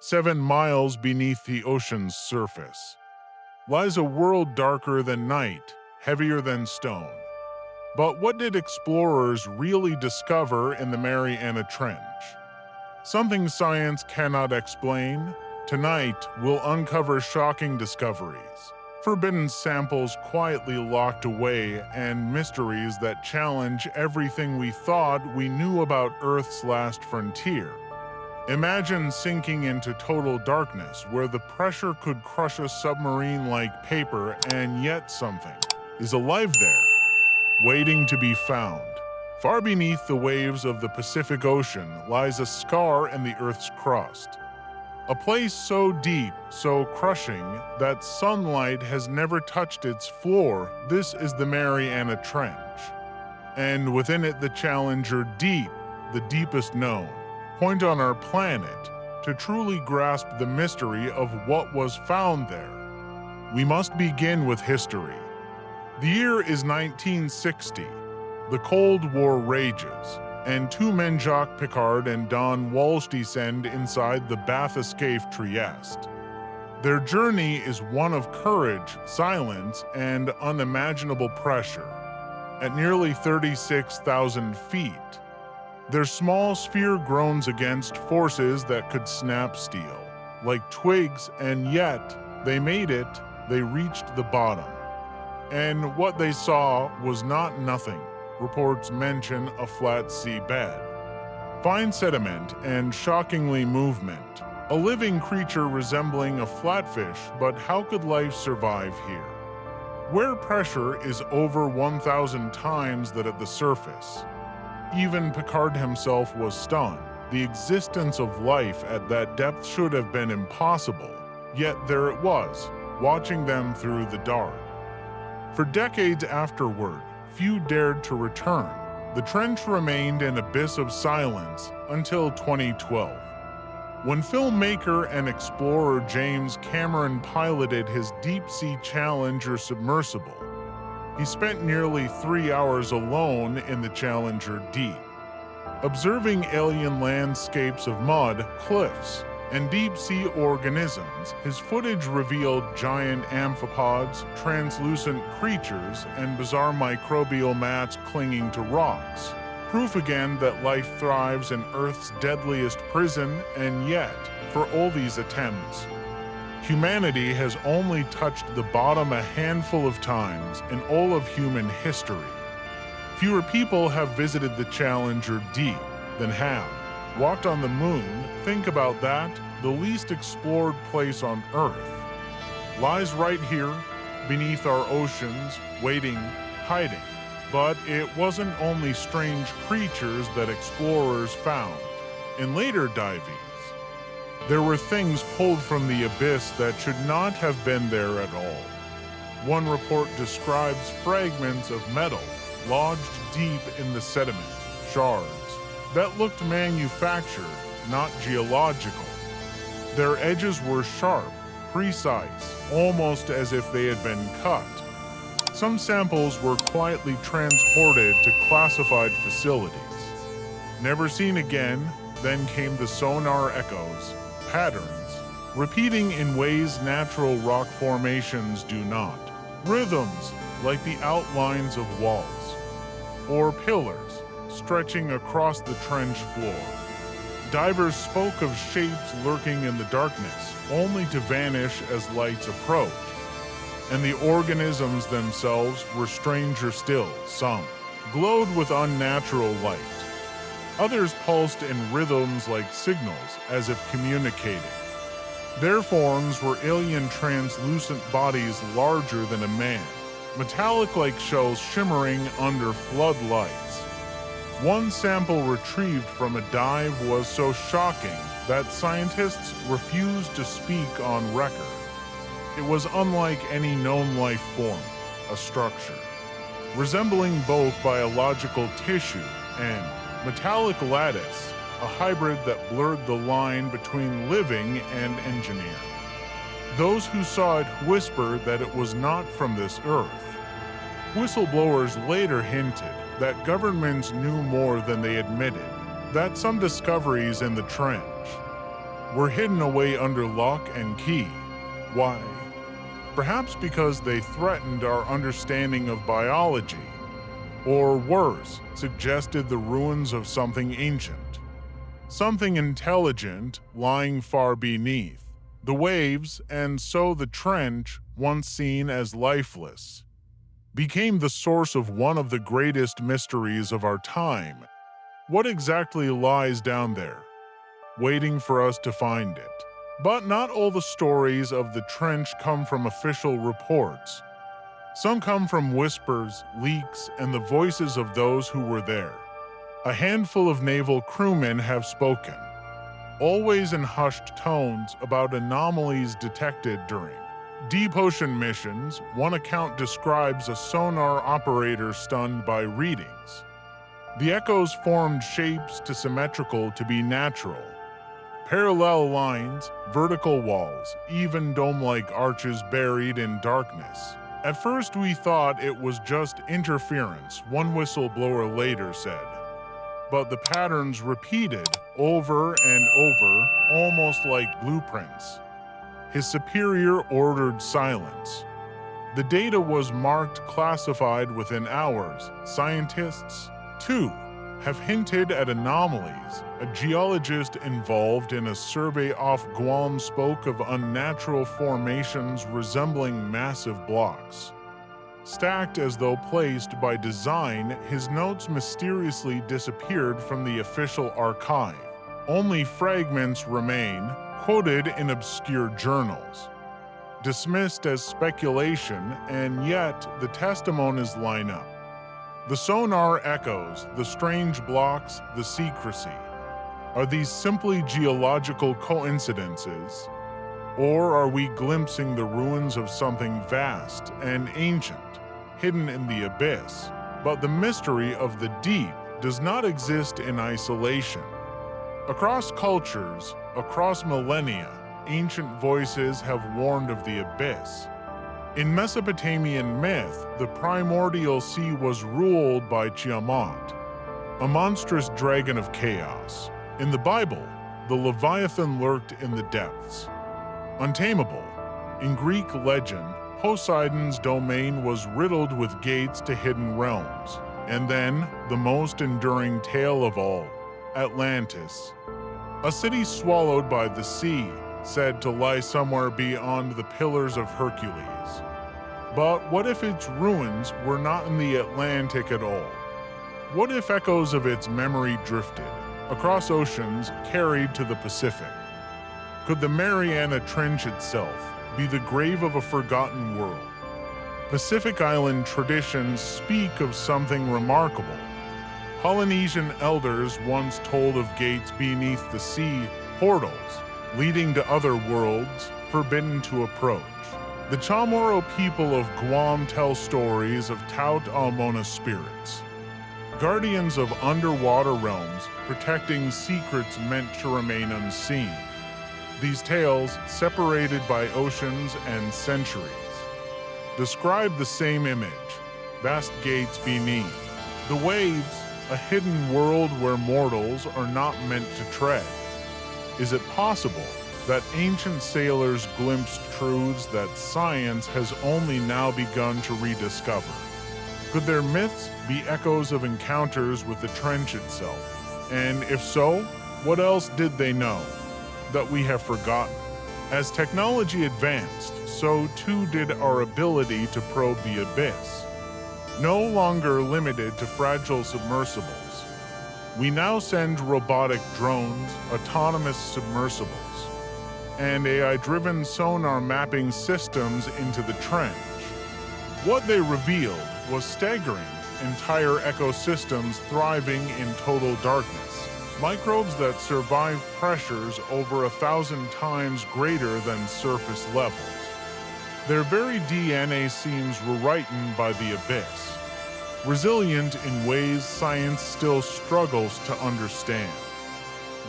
7 miles beneath the ocean's surface, lies a world darker than night, heavier than stone. But what did explorers really discover in the Mariana Trench? Something science cannot explain? Tonight, we'll uncover shocking discoveries, forbidden samples quietly locked away, and mysteries that challenge everything we thought we knew about Earth's last frontier. Imagine sinking into total darkness where the pressure could crush a submarine like paper, and yet something is alive there, waiting to be found. Far beneath the waves of the Pacific Ocean lies a scar in the Earth's crust. A place so deep, so crushing, that sunlight has never touched its floor. This is the Mariana Trench. And within it, the Challenger Deep, the deepest known point on our planet. To truly grasp the mystery of what was found there, we must begin with history. The year is 1960. The Cold War rages, and two men, Jacques Piccard and Don Walsh, descend inside the Bath-escape Trieste. Their journey is one of courage, silence, and unimaginable pressure. At nearly 36,000 feet, their small sphere groans against forces that could snap steel, like twigs, and yet they made it. They reached the bottom. And what they saw was not nothing. Reports mention a flat sea bed, fine sediment, and shockingly movement. A living creature resembling a flatfish, but how could life survive here? Where pressure is over 1,000 times that at the surface. Even Piccard himself was stunned. The existence of life at that depth should have been impossible, yet there it was, watching them through the dark. For decades afterward, few dared to return. The trench remained an abyss of silence until 2012, when filmmaker and explorer James Cameron piloted his deep-sea Challenger submersible. He spent nearly 3 hours alone in the Challenger Deep, observing alien landscapes of mud, cliffs, and deep-sea organisms. His footage revealed giant amphipods, translucent creatures, and bizarre microbial mats clinging to rocks. Proof again that life thrives in Earth's deadliest prison, and yet, for all these attempts, humanity has only touched the bottom a handful of times in all of human history. Fewer people have visited the Challenger Deep than have walked on the moon. Think about that. The least explored place on Earth lies right here beneath our oceans, waiting, hiding. But it wasn't only strange creatures that explorers found. In later divings, there were things pulled from the abyss that should not have been there at all. One report describes fragments of metal lodged deep in the sediment, shards that looked manufactured, not geological. Their edges were sharp, precise, almost as if they had been cut. Some samples were quietly transported to classified facilities. Never seen again, then came the sonar echoes, patterns, repeating in ways natural rock formations do not. Rhythms like the outlines of walls, or pillars stretching across the trench floor. Divers spoke of shapes lurking in the darkness, only to vanish as lights approached. And the organisms themselves were stranger still. Some glowed with unnatural light. Others pulsed in rhythms like signals, as if communicating. Their forms were alien translucent bodies larger than a man, metallic like shells shimmering under floodlights. One sample retrieved from a dive was so shocking that scientists refused to speak on record. It was unlike any known life form, a structure, resembling both biological tissue and metallic lattice, a hybrid that blurred the line between living and engineered. Those who saw it whispered that it was not from this earth. Whistleblowers later hinted that governments knew more than they admitted, that some discoveries in the trench were hidden away under lock and key. Why? Perhaps because they threatened our understanding of biology, or worse, suggested the ruins of something ancient, something intelligent lying far beneath. The waves, and so the trench, once seen as lifeless, became the source of one of the greatest mysteries of our time. What exactly lies down there, waiting for us to find it? But not all the stories of the trench come from official reports. Some come from whispers, leaks, and the voices of those who were there. A handful of naval crewmen have spoken, always in hushed tones, about anomalies detected during deep ocean missions. One account describes a sonar operator stunned by readings. The echoes formed shapes too symmetrical to be natural. Parallel lines, vertical walls, even dome-like arches buried in darkness. At first we thought it was just interference, one whistleblower later said. But the patterns repeated over and over, almost like blueprints. His superior ordered silence. The data was marked classified within hours. Scientists, too, have hinted at anomalies. A geologist involved in a survey off Guam spoke of unnatural formations resembling massive blocks. Stacked as though placed by design, his notes mysteriously disappeared from the official archive. Only fragments remain, quoted in obscure journals. Dismissed as speculation, and yet the testimonies line up. The sonar echoes, the strange blocks, the secrecy. Are these simply geological coincidences? Or are we glimpsing the ruins of something vast and ancient, hidden in the abyss? But the mystery of the deep does not exist in isolation. Across cultures, across millennia, ancient voices have warned of the abyss. In Mesopotamian myth, the primordial sea was ruled by Tiamat, a monstrous dragon of chaos. In the Bible, the Leviathan lurked in the depths. Untamable, in Greek legend, Poseidon's domain was riddled with gates to hidden realms. And then, the most enduring tale of all, Atlantis, a city swallowed by the sea, said to lie somewhere beyond the Pillars of Hercules. But what if its ruins were not in the Atlantic at all? What if echoes of its memory drifted across oceans, carried to the Pacific? Could the Mariana Trench itself be the grave of a forgotten world? Pacific Island traditions speak of something remarkable. Polynesian elders once told of gates beneath the sea, portals, leading to other worlds forbidden to approach. The Chamorro people of Guam tell stories of Taut Almona spirits, guardians of underwater realms protecting secrets meant to remain unseen. These tales, separated by oceans and centuries, describe the same image: vast gates beneath. The waves, a hidden world where mortals are not meant to tread. Is it possible that ancient sailors glimpsed truths that science has only now begun to rediscover? Could their myths be echoes of encounters with the trench itself? And if so, what else did they know that we have forgotten? As technology advanced, so too did our ability to probe the abyss. No longer limited to fragile submersibles, we now send robotic drones, autonomous submersibles, and AI-driven sonar mapping systems into the trench. What they revealed was staggering: entire ecosystems thriving in total darkness, microbes that survive pressures over 1,000 times greater than surface levels. Their very DNA seems rewritten by the abyss, resilient in ways science still struggles to understand.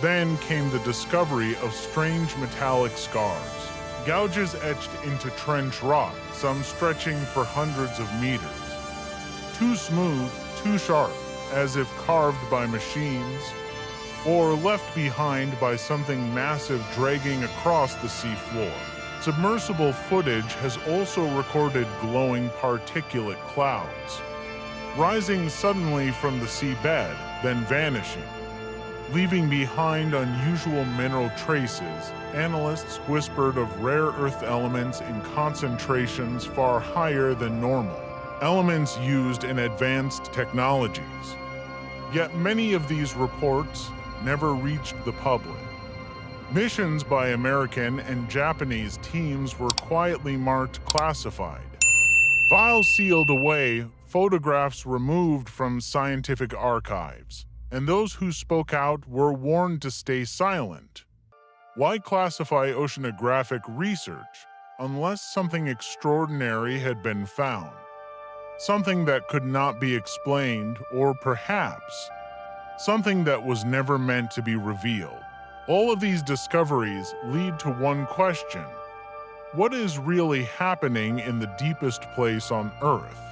Then came the discovery of strange metallic scars, gouges etched into trench rock, some stretching for hundreds of meters. Too smooth, too sharp, as if carved by machines. or left behind by something massive dragging across the seafloor. Submersible footage has also recorded glowing particulate clouds, rising suddenly from the seabed, then vanishing. Leaving behind unusual mineral traces, analysts whispered of rare earth elements in concentrations far higher than normal, elements used in advanced technologies. Yet many of these reports never reached the public. Missions by American and Japanese teams were quietly marked classified. Files sealed away, photographs removed from scientific archives, and those who spoke out were warned to stay silent. Why classify oceanographic research unless something extraordinary had been found? Something that could not be explained, or perhaps something that was never meant to be revealed. All of these discoveries lead to one question: what is really happening in the deepest place on Earth?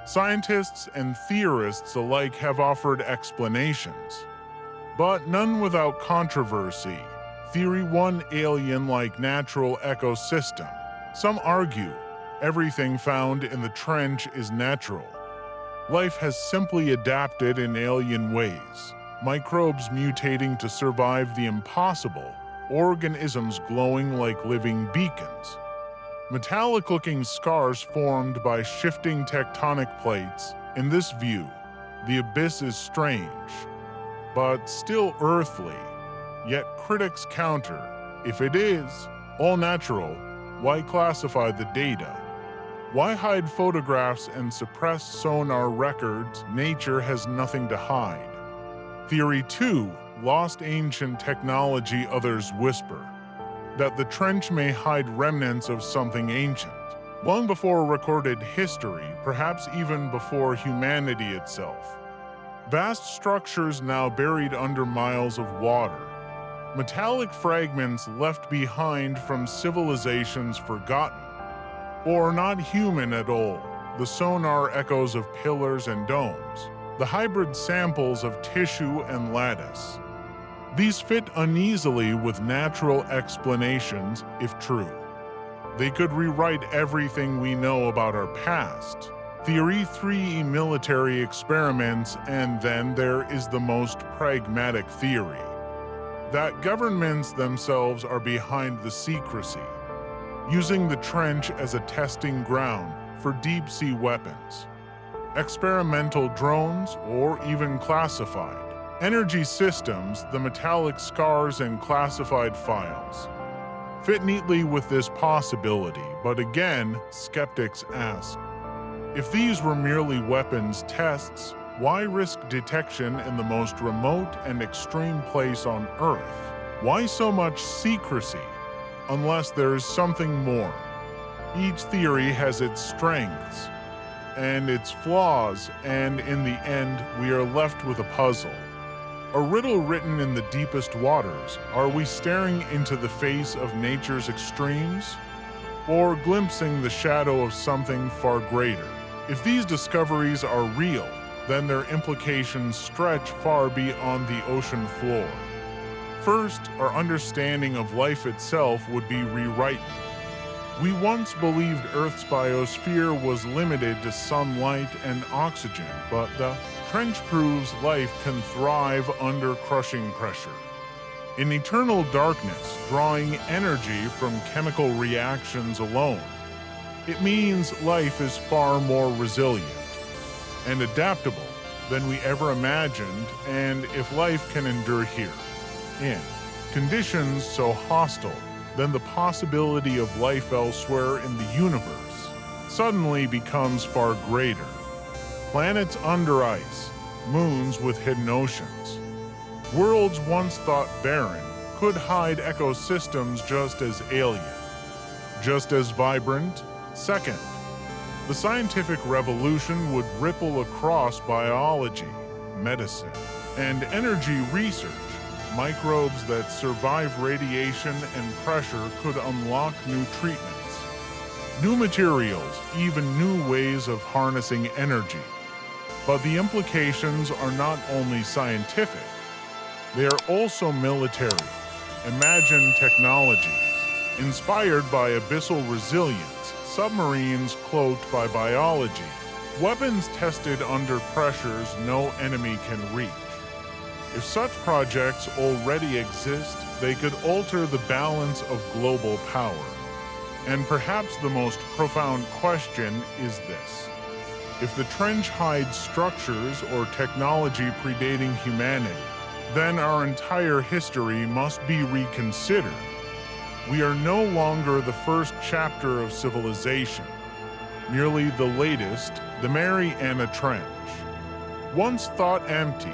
Scientists and theorists alike have offered explanations, but none without controversy. Theory 1: alien-like natural ecosystem. Some argue everything found in the trench is natural. Life has simply adapted in alien ways, microbes mutating to survive the impossible, organisms glowing like living beacons. Metallic-looking scars formed by shifting tectonic plates. In this view, the abyss is strange, but still earthly. Yet critics counter: if it is all natural, why classify the data? Why hide photographs and suppress sonar records? Nature has nothing to hide. Theory 2: lost ancient technology. Others whisper that the trench may hide remnants of something ancient, long before recorded history, perhaps even before humanity itself. Vast structures now buried under miles of water. Metallic fragments left behind from civilizations forgotten, or not human at all. The sonar echoes of pillars and domes, the hybrid samples of tissue and lattice. These fit uneasily with natural explanations, if true. They could rewrite everything we know about our past. Theory 3: military experiments. And then there is the most pragmatic theory, that governments themselves are behind the secrecy, using the trench as a testing ground for deep-sea weapons, experimental drones, or even classified energy systems. The metallic scars and classified files fit neatly with this possibility, but again, skeptics ask, if these were merely weapons tests, why risk detection in the most remote and extreme place on Earth? Why so much secrecy, unless there is something more? Each theory has its strengths and its flaws, and in the end, we are left with a puzzle. A riddle written in the deepest waters. Are we staring into the face of nature's extremes, or glimpsing the shadow of something far greater? If these discoveries are real, then their implications stretch far beyond the ocean floor. First, our understanding of life itself would be rewritten. We once believed Earth's biosphere was limited to sunlight and oxygen, but the trench proves life can thrive under crushing pressure. In eternal darkness, drawing energy from chemical reactions alone. It means life is far more resilient and adaptable than we ever imagined, and if life can endure here, in conditions so hostile, then the possibility of life elsewhere in the universe suddenly becomes far greater. Planets under ice, moons with hidden oceans. Worlds once thought barren could hide ecosystems just as alien, just as vibrant. Second, the scientific revolution would ripple across biology, medicine, and energy research. Microbes that survive radiation and pressure could unlock new treatments, new materials, even new ways of harnessing energy. But the implications are not only scientific, They are also military. Imagine technologies inspired by abyssal resilience, submarines cloaked by biology, weapons tested under pressures no enemy can reach. If such projects already exist, they could alter the balance of global power. And perhaps the most profound question is this: if the trench hides structures or technology predating humanity, then our entire history must be reconsidered. We are no longer the first chapter of civilization, merely the latest, the Mariana Trench. Once thought empty,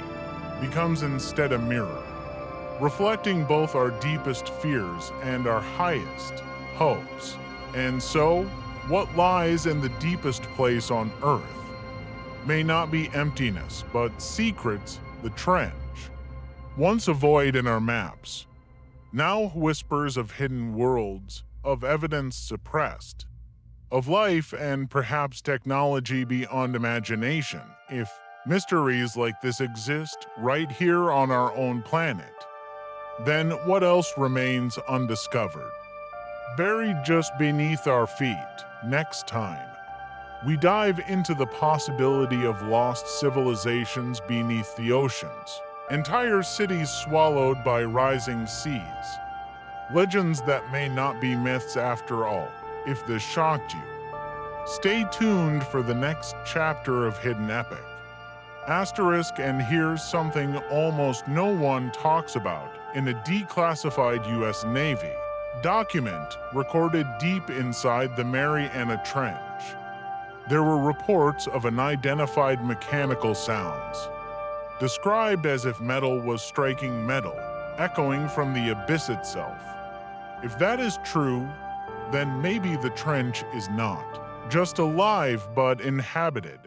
becomes instead a mirror, reflecting both our deepest fears and our highest hopes. And so, what lies in the deepest place on Earth may not be emptiness, but secrets, the trench. Once a void in our maps, now whispers of hidden worlds, of evidence suppressed, of life and perhaps technology beyond imagination. If mysteries like this exist right here on our own planet, then what else remains undiscovered? Buried just beneath our feet. Next time, we dive into the possibility of lost civilizations beneath the oceans, entire cities swallowed by rising seas, legends that may not be myths after all. If this shocked you, stay tuned for the next chapter of Hidden Epoch. Asterisk, and here's something almost no one talks about in a declassified US Navy document recorded deep inside the Mariana Trench. There were reports of unidentified mechanical sounds, described as if metal was striking metal, echoing from the abyss itself. If that is true, then maybe the trench is not just alive but inhabited.